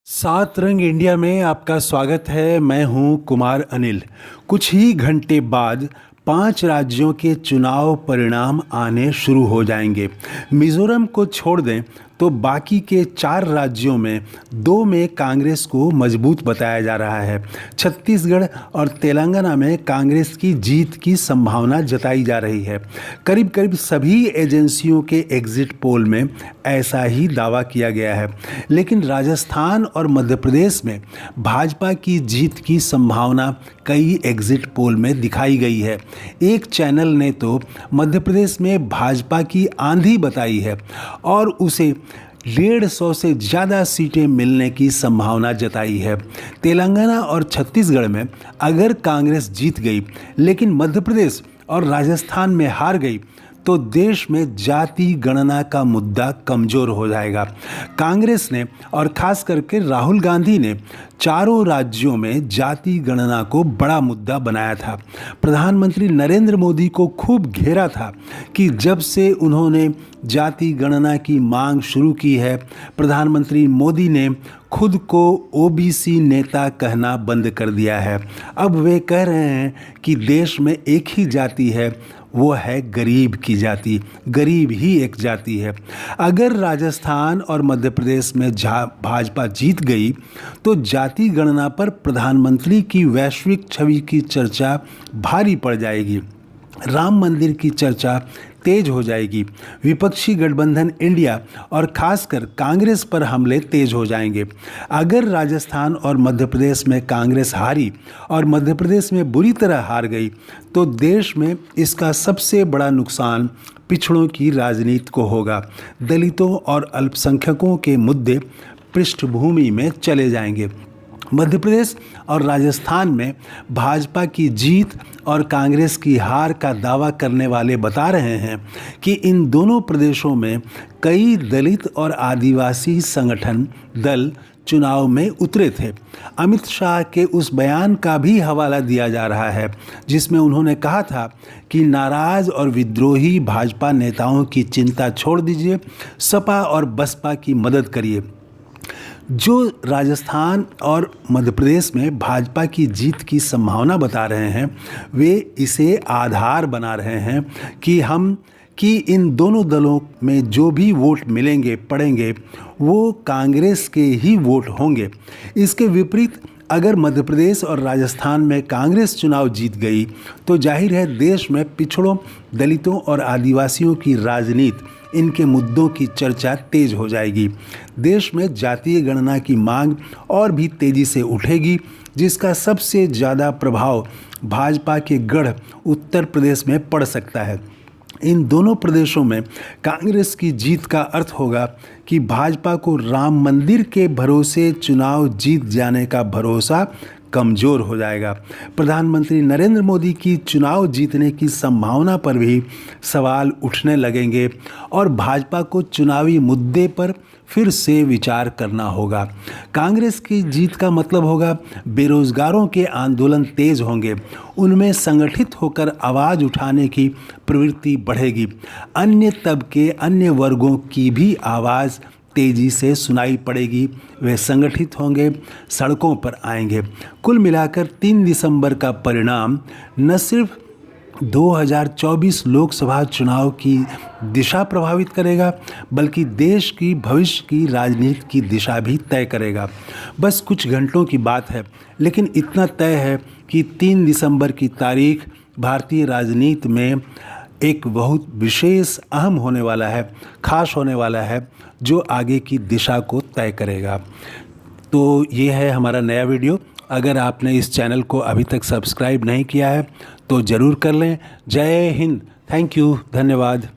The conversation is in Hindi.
सात रंग इंडिया में आपका स्वागत है। मैं हूं कुमार अनिल। कुछ ही घंटे बाद 5 राज्यों के चुनाव परिणाम आने शुरू हो जाएंगे। मिजोरम को छोड़ दें तो बाकी के 4 राज्यों में 2 में कांग्रेस को मजबूत बताया जा रहा है। छत्तीसगढ़ और तेलंगाना में कांग्रेस की जीत की संभावना जताई जा रही है। करीब करीब सभी एजेंसियों के एग्जिट पोल में ऐसा ही दावा किया गया है। लेकिन राजस्थान और मध्य प्रदेश में भाजपा की जीत की संभावना कई एग्जिट पोल में दिखाई गई है। एक चैनल ने तो मध्य प्रदेश में भाजपा की आंधी बताई है और उसे 150 से ज़्यादा सीटें मिलने की संभावना जताई है। तेलंगाना और छत्तीसगढ़ में अगर कांग्रेस जीत गई लेकिन मध्य प्रदेश और राजस्थान में हार गई तो देश में जाति गणना का मुद्दा कमज़ोर हो जाएगा। कांग्रेस ने और ख़ास करके राहुल गांधी ने चारों राज्यों में जाति गणना को बड़ा मुद्दा बनाया था। प्रधानमंत्री नरेंद्र मोदी को खूब घेरा था कि जब से उन्होंने जाति गणना की मांग शुरू की है, प्रधानमंत्री मोदी ने खुद को ओबीसी नेता कहना बंद कर दिया है। अब वे कह रहे हैं कि देश में एक ही जाति है, वो है गरीब की जाति। गरीब ही एक जाति है। अगर राजस्थान और मध्य प्रदेश में भाजपा जीत गई तो जाति गणना पर प्रधानमंत्री की वैश्विक छवि की चर्चा भारी पड़ जाएगी। राम मंदिर की चर्चा तेज हो जाएगी। विपक्षी गठबंधन इंडिया और खासकर कांग्रेस पर हमले तेज हो जाएंगे। अगर राजस्थान और मध्य प्रदेश में कांग्रेस हारी और मध्य प्रदेश में बुरी तरह हार गई तो देश में इसका सबसे बड़ा नुकसान पिछड़ों की राजनीति को होगा। दलितों और अल्पसंख्यकों के मुद्दे पृष्ठभूमि में चले जाएंगे। मध्य प्रदेश और राजस्थान में भाजपा की जीत और कांग्रेस की हार का दावा करने वाले बता रहे हैं कि इन दोनों प्रदेशों में कई दलित और आदिवासी संगठन दल चुनाव में उतरे थे। अमित शाह के उस बयान का भी हवाला दिया जा रहा है जिसमें उन्होंने कहा था कि नाराज और विद्रोही भाजपा नेताओं की चिंता छोड़ दीजिए, सपा और बसपा की मदद करिए। जो राजस्थान और मध्य प्रदेश में भाजपा की जीत की संभावना बता रहे हैं वे इसे आधार बना रहे हैं कि इन दोनों दलों में जो भी वोट मिलेंगे पड़ेंगे वो कांग्रेस के ही वोट होंगे। इसके विपरीत अगर मध्य प्रदेश और राजस्थान में कांग्रेस चुनाव जीत गई तो जाहिर है देश में पिछड़ों, दलितों और आदिवासियों की राजनीति, इनके मुद्दों की चर्चा तेज हो जाएगी। देश में जातीय गणना की मांग और भी तेजी से उठेगी जिसका सबसे ज़्यादा प्रभाव भाजपा के गढ़ उत्तर प्रदेश में पड़ सकता है। इन दोनों प्रदेशों में कांग्रेस की जीत का अर्थ होगा कि भाजपा को राम मंदिर के भरोसे चुनाव जीत जाने का भरोसा कमज़ोर हो जाएगा। प्रधानमंत्री नरेंद्र मोदी की चुनाव जीतने की संभावना पर भी सवाल उठने लगेंगे और भाजपा को चुनावी मुद्दे पर फिर से विचार करना होगा। कांग्रेस की जीत का मतलब होगा बेरोजगारों के आंदोलन तेज होंगे, उनमें संगठित होकर आवाज़ उठाने की प्रवृत्ति बढ़ेगी। अन्य तबके, अन्य वर्गों की भी आवाज़ तेज़ी से सुनाई पड़ेगी, वे संगठित होंगे, सड़कों पर आएंगे। कुल मिलाकर 3 दिसंबर का परिणाम न सिर्फ 2024 लोकसभा चुनाव की दिशा प्रभावित करेगा बल्कि देश की भविष्य की राजनीति की दिशा भी तय करेगा। बस कुछ घंटों की बात है लेकिन इतना तय है कि 3 दिसंबर की तारीख भारतीय राजनीति में एक बहुत विशेष अहम होने वाला है, खास होने वाला है जो आगे की दिशा को तय करेगा। तो ये है हमारा नया वीडियो। अगर आपने इस चैनल को अभी तक सब्सक्राइब नहीं किया है तो ज़रूर कर लें। जय हिंद। Thank you. धन्यवाद।